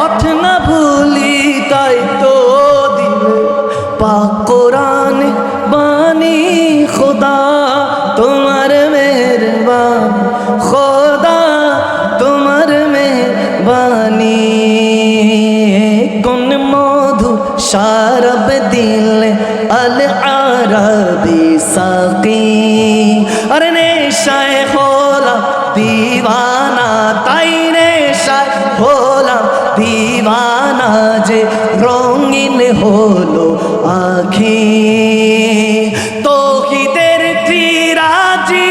পথ না ভুলি তাই তো দিলে পাক কোরআন বাণী খোদা তোমার মেহরবান খোদা তোমার মেহরবানি কোন মধু শারব দিলে আল আরবি সাকি अरे नेशाए होला दीवाना ताई नेशाए होला दीवाना जे रंगीन होलो आँखी तौहीদের তিরাজি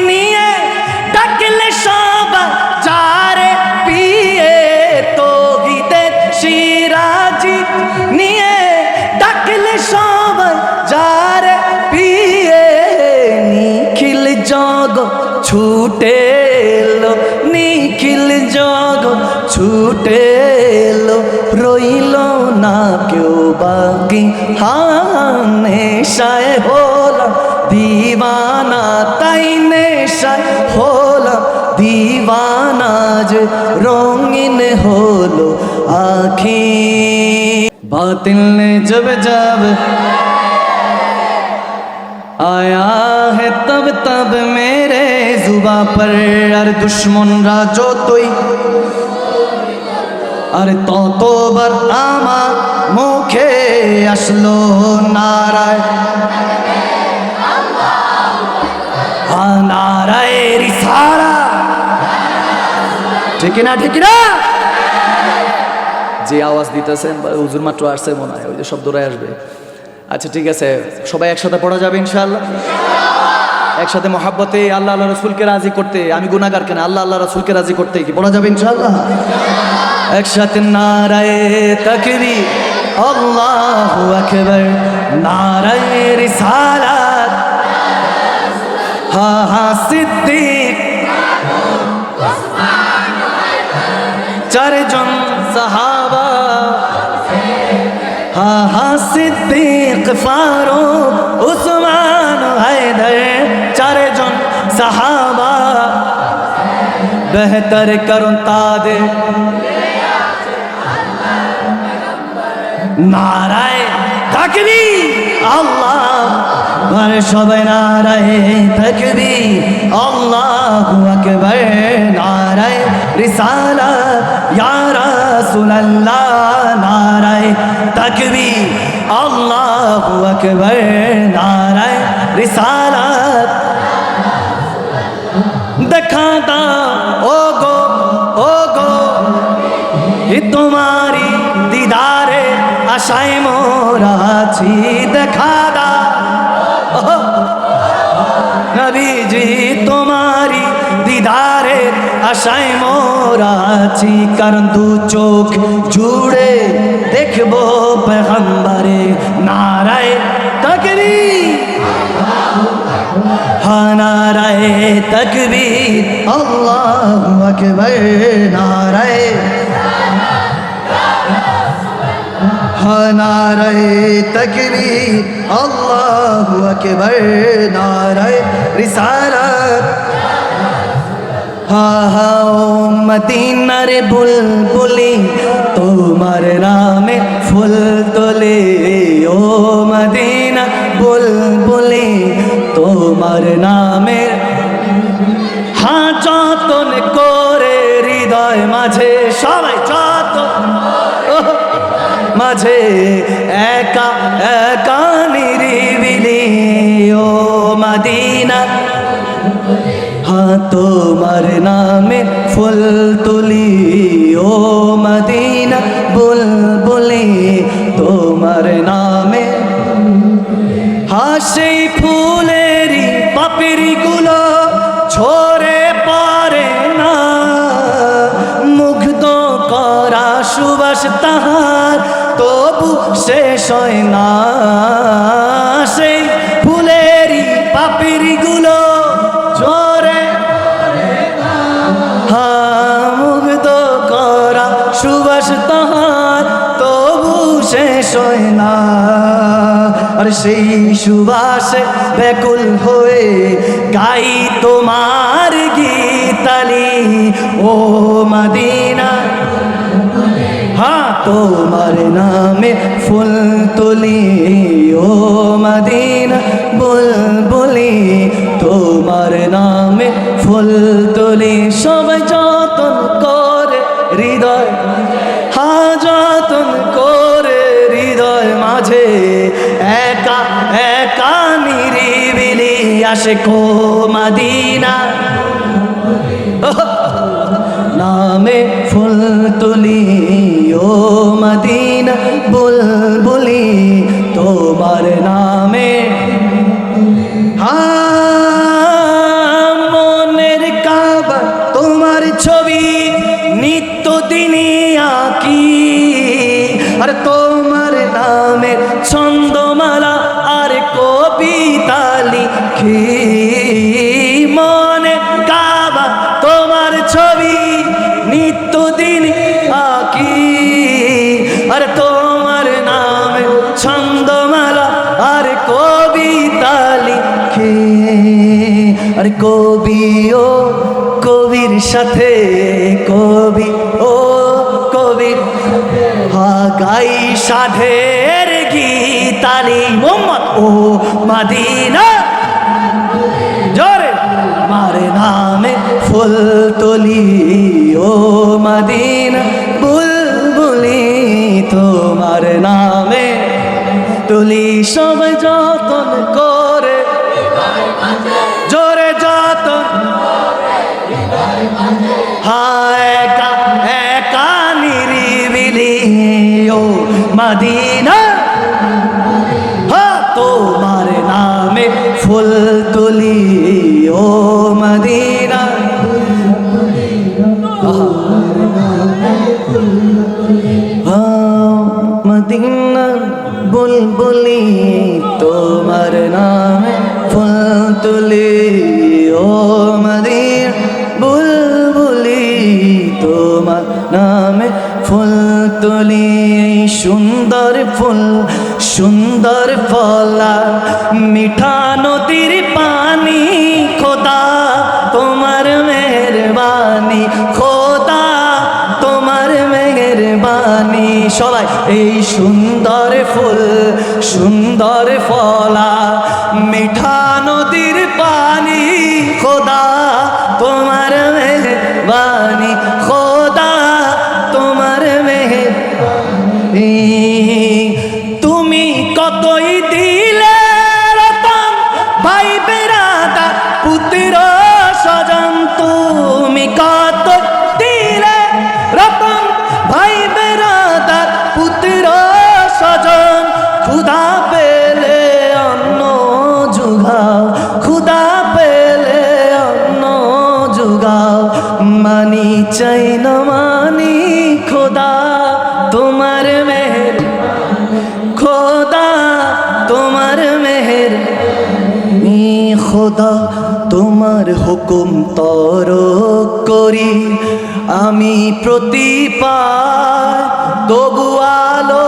নিয়ে ডাকলে সবাই যারে পিয়ে তৌহিদের সিরাজি নিয়ে ডাকলে সবাই যারে পিয়ে নিখিল জগৎ ছুটে এলো নিখিল জগৎ ছুটে এলো রইল না কেউ বাকি নেশায় হলাম দিওয়ানা তাই নেশায় হলাম দিওয়ানা যে রঙিন হলো আঁখি बातिल ने जब जब आया है तब तब मेरे जुबा पर अरे दुश्मन राजो तोई अरे तो बर आमा मुखे असलो नाराय हाँ नाराय रिसाला ठीक है ना যে আওয়াজ দিতেছেন হুজুর মাত্র আসছে মনে হয় ওই যে শব্দটাই আসবে আচ্ছা ঠিক আছে সবাই একসাথে পড়া যাবে ইনশাআল্লাহ একসাথে মহব্বতে আল্লাহ আল্লাহ রাসূলকে রাজি করতে আমি গুনাহগার কেন আল্লাহ আল্লাহ রাসূলকে রাজি করতে কি পড়া যাবে ইনশাআল্লাহ একসাথে নারায়ে তাকবীর আল্লাহু আকবার নারায়ে রিসালাত হা হা সিদ্দিক চারজন সাহাবা হা হা সিদ্দিক ফারুক উসমান হায়দার চারজন সাহাবা বেহতর করুন তাদের নারায়ে তাকবীর আল্লাহ ঘরে সবাই নারায়ে তাকবীর আল্লাহু আকবার নারায়ে রিসালাত ইয়া রাসূলুল্লাহ নারায়ে তাকবীর আল্লাহু আকবার নারায়ে রিসালাত দেখা দাও ও গো হি তোমারি দিদারে আশায় মোরা আছি দেখা দাও নবীজি তোমারি দিদারে আশায় মোরা আছি কারণ দু চোখ জুড়ে দেখবো পেগম্বরে নারায়ে তাকবীর হা নারায়ে তাকবীর আল্লাহু আকবার নারায়ে নারায়ে তাকবীর আল্লাহু আকবার নারায়ে রিসালাত হা হা ও মদিনার বুলবুলি তোমার নামে ফুল তোলে ও মদিনা বুলবুলি তোমার নামে হা যতন করে হৃদয় মাঝে সবাই যতন মাঝে একা একা নিরিবিলি ও মদিনা হ্যাঁ তোমার নামে ফুল তুলি ও মদিনা বুলবুলি তোমার নামে হ্যাঁ সেই ফুলেরই পাপড়ি গুলো ঝরে পড়ে না মুগ্ধ করা সুবাস তাহার তবু শেষ হয় না সেই ফুলেরই পাপড়ি গুলো ঝরে মুগ্ধ করা সুবাস তাহার তবু শেষ হয় না আর সেই সুবাসে ব্যাকুল হয়ে গাই তোমার গীতালি ও মদিনা তোমার নামে ফুল তুলি ও মদিনা বুলবুলি তোমার নামে ফুল তুলি সবাই যতন করে হৃদয় যতন করে হৃদয় মাঝে একা একা নিরিবিলি আসে কো মদিনা নামে ফুল তুলি ও মদিনা বুলবুলি তোমার নামে মনের কাবা তোমার ছবি নিত্যদিনই আঁকি আর তোমার নামে ছন্দমালা আর কবিতা লিখি মনে কাবা তোমার ছবি নিত্যদিন আঁকি আর তোমার নামে ছন্দমালা আর কবিতা লিখি আর কবিও কবির সাথে কবি ও কবির গাই সাধের গীতালি মোহাম্মদ ও মদিনা জোরে মারে নামে ফুল তুলি ও মদিনা বুলবুলি তোমার নামে তুলি সবাই যতন করে জোরে যতন একা একা নিরিবিলি ও মদিনা তোমার নামে ফুল তুলি ও মদিনা মদিনা বুলবুলি তোমার নামে ফুল তুলি ও মদিনা বুলবুলি তোমার নামে ফুল তুলি সুন্দর ফুল সুন্দর ফলা মিঠা নদীর পানি খোদা তোমার মেহেরবানি খোদা তোমার মেহেরবানি সবাই এই সুন্দর ফুল সুন্দর ফলা মিঠা নদীর পানি খোদা তোমার মেহেরবানি খোদা তোমার মেহেরবানি তুমি কতই দিলে রতন ভাই বেরাদা পুত্র স্বজন তুমি কত দিলে রতন ভাই বেরাদা পুত্র স্বজন ক্ষুধা পেলে অন্ন জুগাও ক্ষুধা পেলে অন্ন জুগাও মানি চাই না মানি খোদা তোমার মেহের খোদা তোমার মেহের খোদা তোমার হুকুম তর করি আমি প্রতিপায় তবু আলো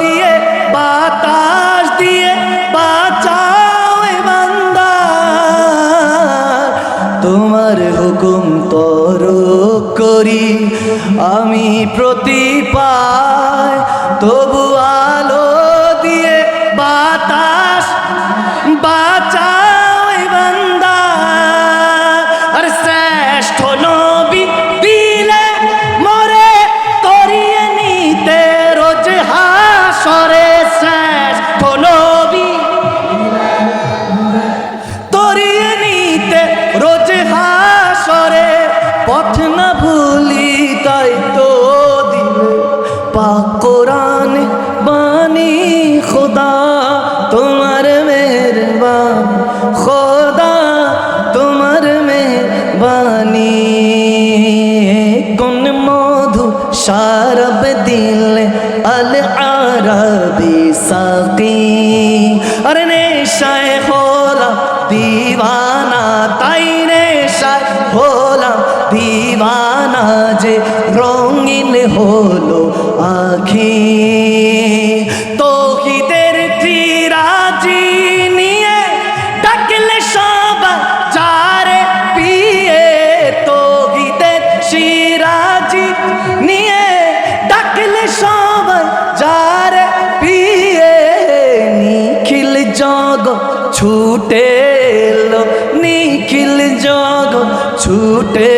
দিয়ে বাতাস দিয়ে বাঁচাও এ বান্দা তোমার হুকুম তর করি আমি প্রতিপায় তবু আলো দিয়ে বাতাস বাঁচাও এ বান্দা আর শ্রেষ্ঠ নবী দিলে মরে করিয়ে নিতে রোজ হাসরে শ্রেষ্ঠ নবী তরিয়ে নিতে রোজ হাসরে পথ না ভুলি তাই তো দিলে পাক কোরআন বাণী খোদা তোমার মেহেরবান খোদা তোমার মেহেরবানি কোন মধু শারব দিল আল আরবি সাকি अरे नेशाए होला दीवाना ताई नेशाए होला दीवाना जे रंगीन होलो आँखी तौहीদের চিরাজি নিয়ে ডাকলে সবাই যারে পিয়ে তৌহিদের চিরাজি নিয়ে ডাকলে সবাই ছুটে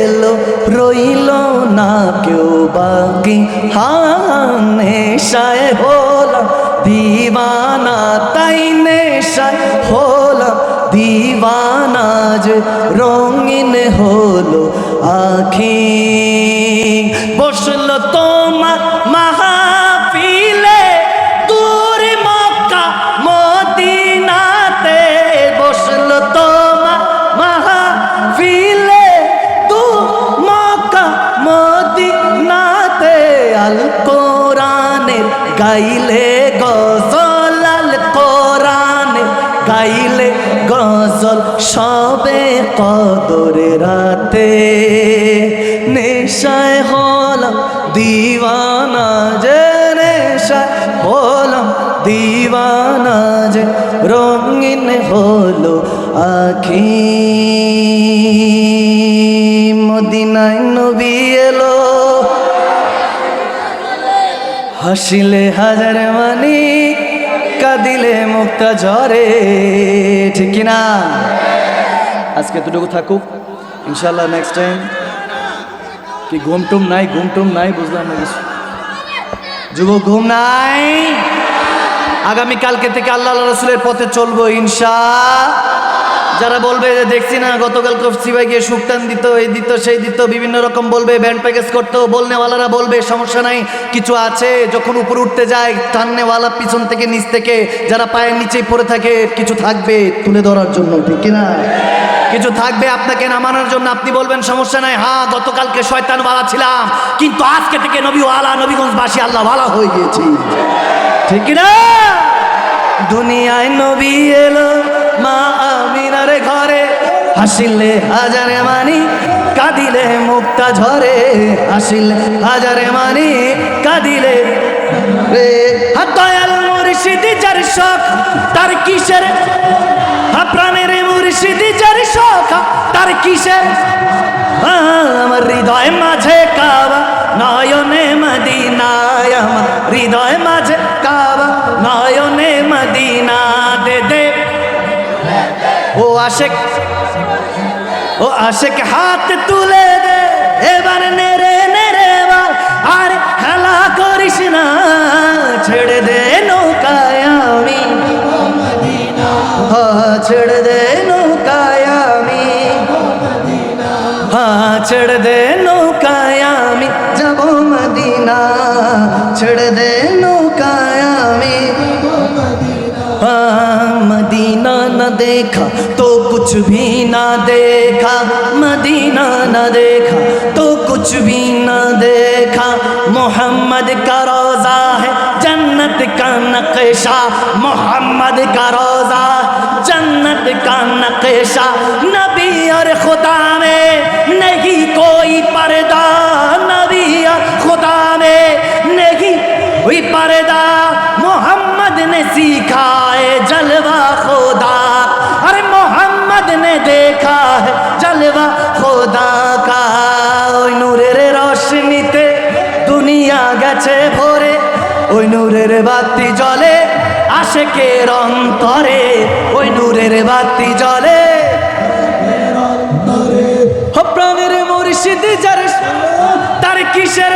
এলো, রইল না কেউ বাকি। নেশায় হলাম দিওয়ানা, তাই নেশায় হলাম দিওয়ানা, যে রঙিন হলো আখি। বসলো তোমার মাহফিলে দূর মক্কা মদিনাতে, বসলো তোমার মাহফিলে দূর মক্কা মদিনাতে। আল কোরআনের গাইলে গজল, আল কোরআনের গাইলে গজল, সবে কদর রাতে। নেশায় হলাম দিওয়ানা, যে নেশায় হলাম দিওয়ানা, যে রঙিন হলো আখি। মদিনায় নবী এলো, হাসিলে হাজার মানি, কাঁদিলে মুক্তা ঝরে। ঠিক কিনা? আজকে এতটুকু থাকুক, ইনশাল্লাহ নেক্সট টাইম। কি ঘুম টুম নাই? ঘুম টুম নাই, বুঝলাম না কিছু। যুবক ঘুম নাই? আগামীকালকে থেকে আল্লাহ রাসূলের পথে চলবো যারা বলবে যে দেখছি না গতকাল কফসিবাই গিয়ে সুক্তান দিত, এই দিত সেই দিত, বিভিন্ন রকম বলবে, ব্যান্ড প্যাকেজ করতো, বলনেওয়ালারা বলবে সমস্যা নাই, কিছু আছে। যখন উপরে উঠতে যায় টাননেওয়ালা পিছন থেকে নিচ থেকে যারা পায়ের নিচেই পড়ে থাকে, কিছু থাকবে তুলে ধরার জন্য, ঠিক কিনা? কিছু থাকবে আপনাকে নামানোর জন্য। আপনি বলবেন সমস্যা নাই, হ্যাঁ গতকালকে শয়তান ওয়ালা ছিলাম, কিন্তু আজকে থেকে নবী ওয়ালা, নবীগঞ্জবাসী আল্লাহ ওয়ালা হয়ে গিয়েছি, ঠিক কিনা? দুনিয়ায় নবী এলো মা আমিনার ঘরে, হাসিলে হাজারে মানি, কাঁদিলে মুক্তা ঝরে। হাসিলে হাজারে মানি, কাঁদিলে রে। দয়াল মুর্শিদ যার শখ, তার কিসের? প্রাণের মুর্শিদ যার শখ, তার কিসের? আমার হৃদয় মাঝে কাবা, নয়নে মদিনায়, আমার হৃদয় মাঝে কাবা, নয়নে মদিনা। দে দে ও আশেক, ও আশেক হাত তুলে দে, এবার নেড়ে নেড়ে বার, আর খেলা করিস না, ছেড়ে দে নৌকায় আমি, ছেড়ে দে নৌকায় আমি, ছেড়ে দে নৌকায় আমি যাব মদিনা, ছেড়ে দে নৌকায় আমি। मदीना न देखा तो कुछ भी ना देखा, मदीना न देखा तो कुछ भी न देखा। मोहम्मद का रोज़ा है जन्नत का नक्शा, मोहम्मद का रोज़ा जन्नत का नक्शा। नबी और खुदा में नहीं कोई पर्दा, नबी और खुदा में नहीं कोई पर्दा। मोहम्मद ने सीखा है जलवा खुदा, अरे मोहम्मद ने देखा है जलवा खुदा का। ওই নূরের রোশনীতে দুনিয়া গেছে ভরে, ওই নূরের বাতি জ্বলে আশিকের অন্তরে, ওই নূরের বাতি জ্বলে প্রাণের মুর্শিদ যার, তার কিসের?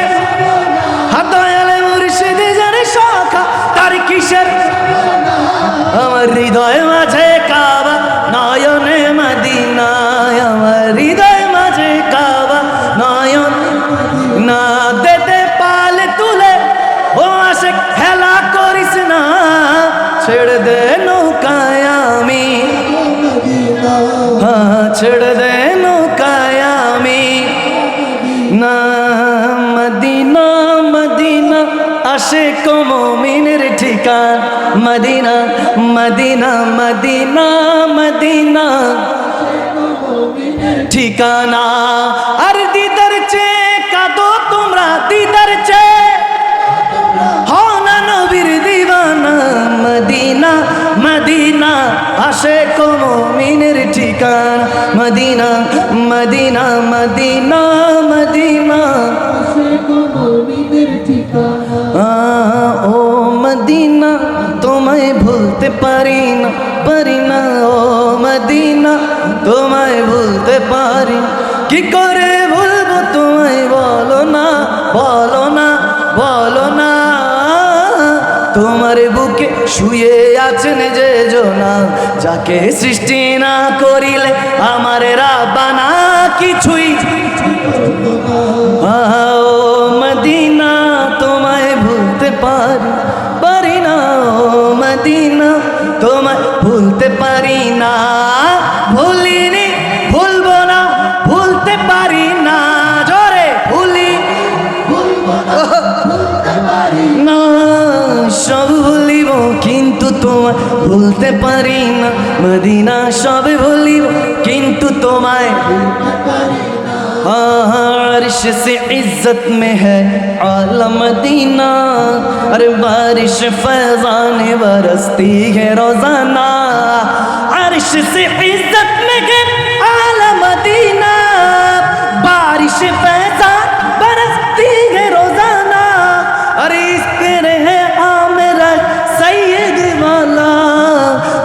দয়াল মুর্শিদ যার শাখা, তার কিসের? আমার হৃদয় মাঝে কাবা, নয়নে মদিনা, আমার হৃদয় মাঝে কাবা, নয়ন না। দেতে পালে তুলে ও আশিক খেলা করিস না, ছেড়ে দে নৌকায় আমি, ছেড়ে দে নৌকায় আমি না। মদিনা মদিনা আশিক মুমিনের ঠিকানা, মদিনা মদিনা মদিনা মদিনা ঠিকানা। আর দিদার চেয়ে কাঁদো তোমরা, দিদার চেয়ে হও না নবীর দিওয়ানা। মদিনা মদিনা আশিক মুমিনের ঠিকানা, মদিনা মদিনা মদিনা মদিনা আশিক মুমিনের ঠিকানা। ও মদিনা তোমায় ভুলতে পারি না, পারি না। ও মদিনা তোমায় ভুলতে পারি কি করে ভুলবো তোমায়, বলো না, বলো না, বলো না। তোমার বুকে শুয়ে আছেন যে জনা, যাকে সৃষ্টি না করিলে আমার রাব্বানা কিছুই। ও মদিনা তোমায় ভুলতে পারি না, ও মদিনা তোমায় ভুলতে পারি না। ভুলিনি, ভুলবো না, ভুলতে পারি না। জোরে ভুলি না, সব ভুলিব কিন্তু তোমায় ভুলতে পারি না। মদিনা সব ভুলিব কিন্তু তোমায়। अर्श से इज्जत में है आला मदीना, अरे बारिश फैज़ान बरसती है रोजाना। अर्श से इज्जत में है आला मदीना, बारिश फैज़ान बरसती है रोजाना। अरे इसके रहे आमेरा सैयद वाला,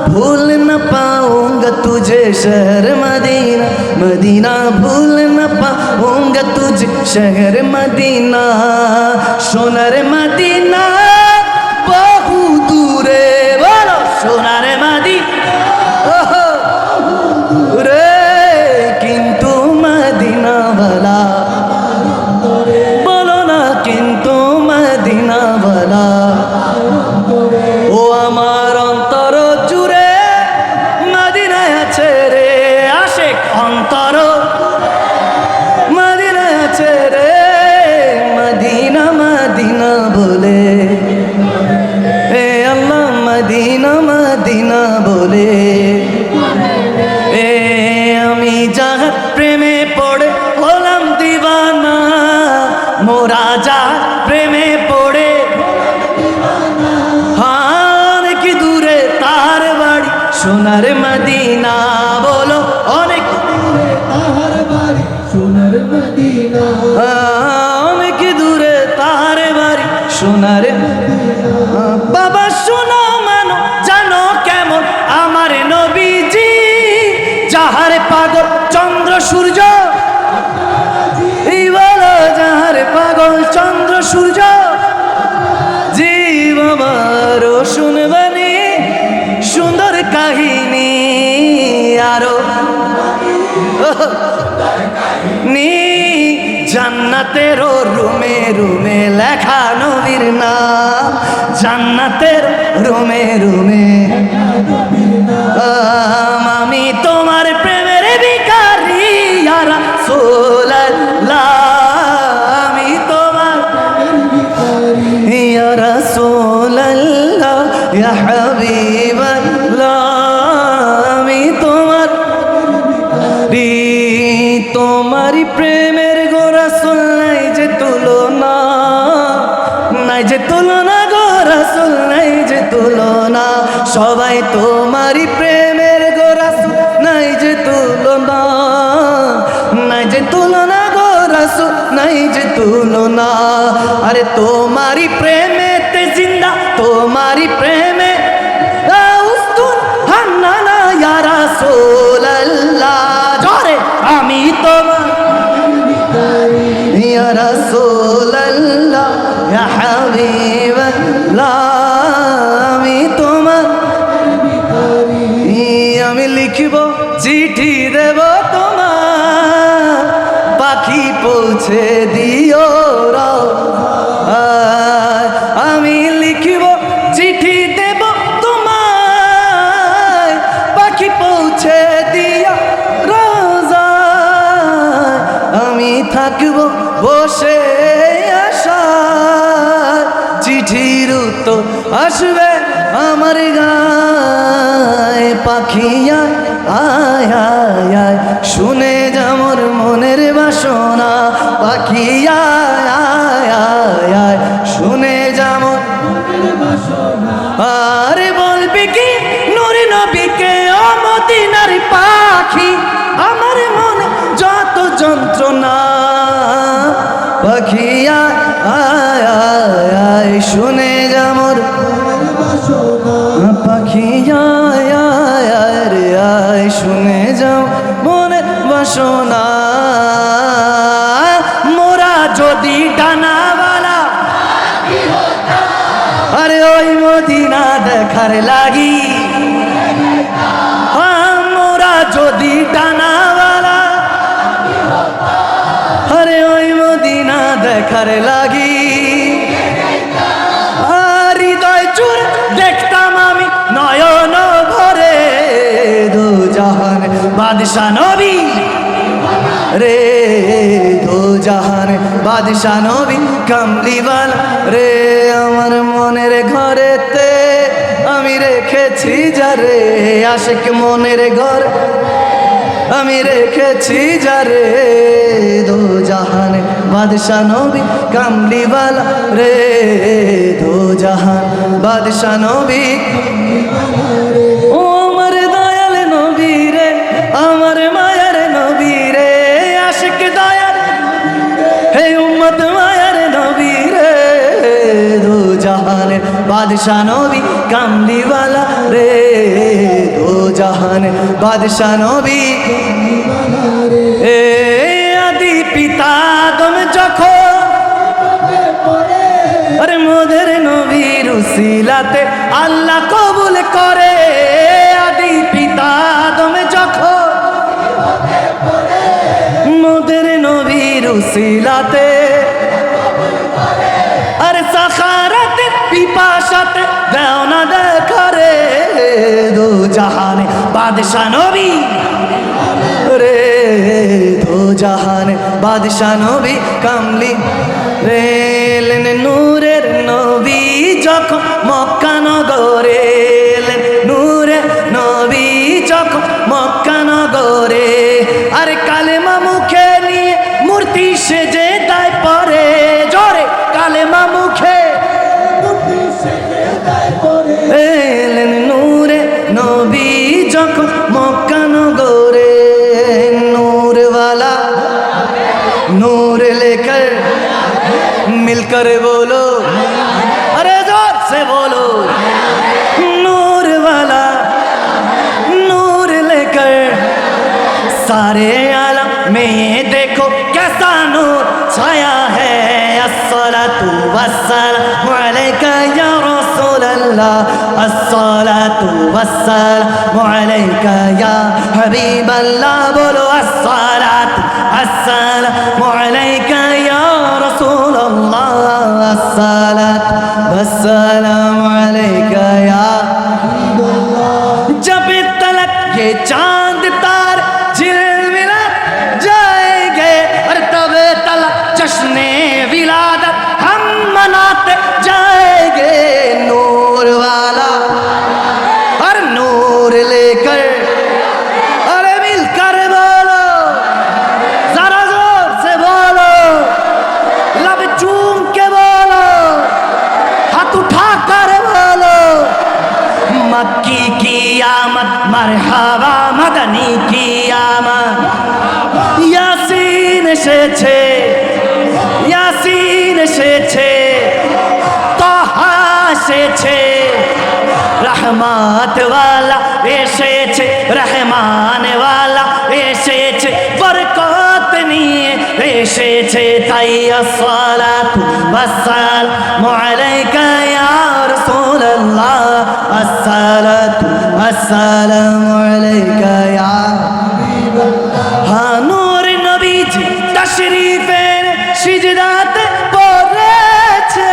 भूल न पाऊंगा तुझे शहर मदीना, मदीना भूल न पाऊंगा तुझे शहर मदीना। सोनार मदीना बहु दूरे, बोलो सोनार मदीना रे, किंतु मदीना वाला, बोलो ना किंतु मदीना वाला। ও আমার অন্তর জুড়ে মদিনায় আছে রে আশিক, অন্তর মদিনায় আছে রে, মদিনা মদিনা বলে, এ আল্লাহ মদিনা মদিনা বলে। এ আমি যাহার প্রেমে পড়ে হলাম দিওয়ানা, মোরা যা প্রেমে পড়ে সোনার মদিনা, বলো অনেক তাহার বাড়ি সোনার মদিনা, অনেক দূরে তাহার বাড়ি সোনার মদিনা। বাবা শোনো মানো জানো কেমন আমার নবীজি, যাহার পাগল চন্দ্র সূর্য, এই বলো যাহার পাগল চন্দ্র সূর্য। জি বাবা আরো শুনবানি সুন্দর কাহিনী, আরো নি জান্নাতের রুমে রুমে লেখা নবীর নাম, জান্নাতের রুমে রুমে। আমি তোমার প্রেমের ভিখারি ইয়া রাসূলুল্লাহ, আমি তোমার ইয়া রাসূলুল্লাহ ইয়া হাবিবাল্লাহ, আমি তোমার তোমারি প্রেমের গো রাসূল নাই যে তুলনা, নাই যে তুলনা গো রাসূল নাই যে তুলনা। সবাই তোমারি প্রেমের গো রাসূল নাই যে তুলনা, নাই যে তুলনা গো রাসূল নাই যে তুলনা। আরে তোমারি প্রেমেতে জিন্দা, তোমারি প্রেমে হান্নানা ইয়া রাসূলুল্লাহ। জোরে আমি তোমার ইয়া রাসূলুল্লাহ ইয়া হাবিবাল্লাহ, আমি তোমার। আমি লিখব চিঠি দেব তোমার, পাখি পৌঁছে দিও আমি লিখব চিঠি দেব তোমায়, পাখি পৌঁছে দিও রোজায়। আমি থাকব বসে আশায়, চিঠির উত্তর আসবে আমার গায়ে। পাখি আয় আয় আয় শুনে যামর মনের বাসনা, পাখি আয় আয় আয় আয় শুনে যামর মনের বাসনা। আরে বলবি কি নূর নবীকে ও মদিনার পাখি, আমার মনে যত যন্ত্রণা। পাখি আয় আয় আয় আয় শুনে যামর মনের বাসনা, পাখি আয় আয় আয় রে আয় শুনে যাও মনের বাসনা। দেখার লাগি আমরা যদি ডানাওয়ালা আরে ওই মদিনা দেখার লাগি হৃদয় জুড়ে দেখতাম আমি নয়ন ভরে দু জাহান বাদশা নবী রে দু জাহান বাদশা নবী কামলিওয়ালা রে আমার মনের ঘরেতে আমি রেখেছি যারে আশিক মনের ঘর আমি রেখেছি যারে দু জাহান বাদশা নবী কামলিওয়ালা রে দু জাহান বাদশা নবী ও আমার দয়াল নবী রে আমার মায়ার নবী রে আশিক দয়াল হে উম্মত মায়ার নবী রে দু জাহান বাদশা নবী কামলিওয়ালা রে দু জাহান বাদশা নবী এ আদি পিতা আদম যখন আরে মোদের নবীর উসিলাতে আল্লাহ কবুল করে আদি পিতা আদম যখন মোদের নবীর উসিলাতে আরে সাখারাতে পিপাসাতে দাও না দেখারে দু জাহানে বাদশা নবী রে দু জাহানে বাদশা নবী কামলি রে নূরের নবী যখন মক্কা নগরে নূরের নবী যখন মক্কা নগরে আরে কালেমা মুখে নিয়ে মূর্তি সেজে দায় পরে জোরে কালেমা মুখে এলেন নূরে নবী যখন মক্কা নগরে নূরওয়ালা नूर लेकर मिलकर बोलो अरे जोर से बोलो नूर वाला नूर लेकर सारे आलम में ये देखो कैसा नूर छाया है अस्सलातु वस्सलामु अलैका या रसूल अल्लाह अस्सलातु वस्सलामु अलैका या हबीब अल्लाह बोलो अस्सलातु अस्सलामु अलैका या रसूल अल्लाह अस्सलातु वस्सलामु अलैका या हबीब अल्लाह जब तलक ये चांद तार झिलमिला जाएंगे और तब तलक जश्ने विलादत हम मनाते जाएंगे नूर वाला और नूर लेकर अरे मिलकर बोलो जरा जोर से बोलो लब चूम के बोलो हाथ उठा कर बोलो मक्की की आमद मरहबा मदनी की आमद यासीन এসেছে यासीन এসেছে তাহা এসেছে रहमत वाला এসেছে रहमान वाला এসেছে বরকত নিয়ে এসেছে তাই আসসালাতু ওয়াসসালামু আলাইকা ইয়া রাসূলুল্লাহ আসসালাতু ওয়াসসালামু আলাইকা ইয়া হাবিবাল্লাহ নূর নবীজি তশরীফের সিজদাতে পড়েছে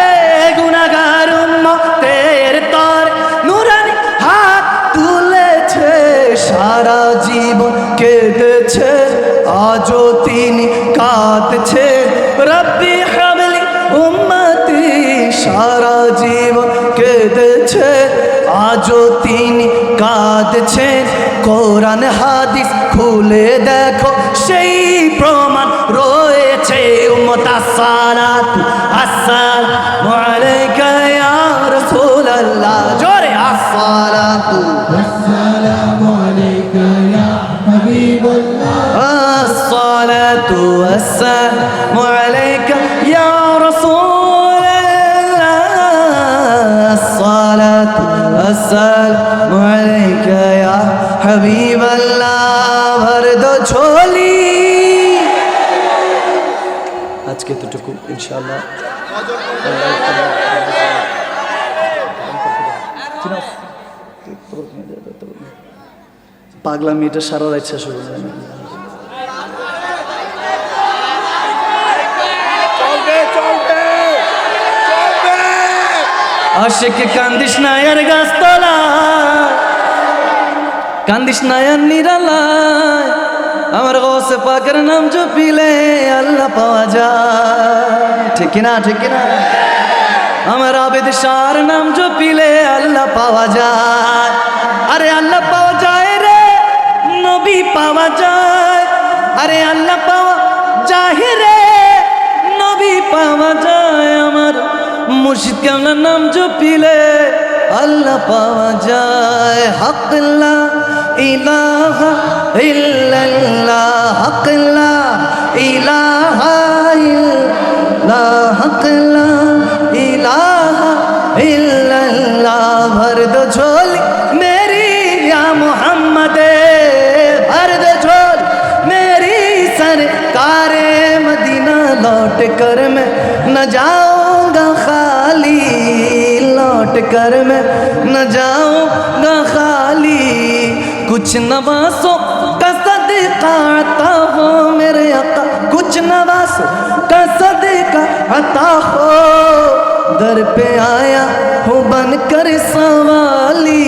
গুনাহগার উম্মতের তর নূরানি হাত তুলেছে সারা জীবন কেঁদেছে আজও তিনি কাঁদছে রব্বি হাবলি উম্মতি সারা জীবন কেঁদেছে আজও তিনি কাঁদছেন কোরআন হাদিস খুলে দেখো সেই প্রমাণ রয়েছে উম্মত আসসালাতু আসসালামু আলাইকা ইয়া রাসূলুল্লাহ জোরে আসসালাতু আসসালামু আলাইকা ইয়া হাবিবাল্লাহ আসসালাতু আসসালামু আলাইকা ইয়া রাসূলুল্লাহ আসসালাতু আসসালামু আলাইকা ইয়া হাবিবাল্লাহ ভর দো ঝোলি আজকে এতটুকু ইনশাআল্লাহ পাগলা মেয়েটা সারা রাত শেষ হবে না। আশিক কান্দিস না আর গাছতলা, কান্দিস না আর নিরালায়, আমার গৌসে পাকের নাম জপিলে আল্লাহ পাওয়া যায়। ঠিক কিনা, ঠিক কিনা? আমার আবেদ শাহর নাম জপিলে আল্লাহ পাওয়া যায়। আরে আল্লাহ পাওয়া যায় রে, নবী পাওয়া যায়। আরে আল্লাহ পাওয়া যায় রে, নবী পাওয়া যায়। আমার মুর্শিদ কেমন নাম জপিলে আল্লাহ পাওয়া যায়। হক লা ইলাহা ইল্লাল্লাহ, হক লা ইলাহা ইল্লাল্লাহ, হক লা ইলাহা ইল্লাল্লাহ। ভর দো ঝোলি মেরি या मोहम्मद, भर दो झोली मेरी सरकारे मदीना। लौट कर मैं न जाऊंगा खाली, लौट कर मैं न जाऊंगा खाली। कुछ नवासों का सदका अता हो मेरे आका, कुछ नवासों का सदका अता हो। दर पे आया हूँ बन कर सवाली,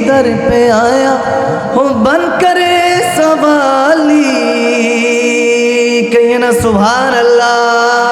दर पे आया हूँ बन कर सवाली। कहिए ना सुभान अल्लाह।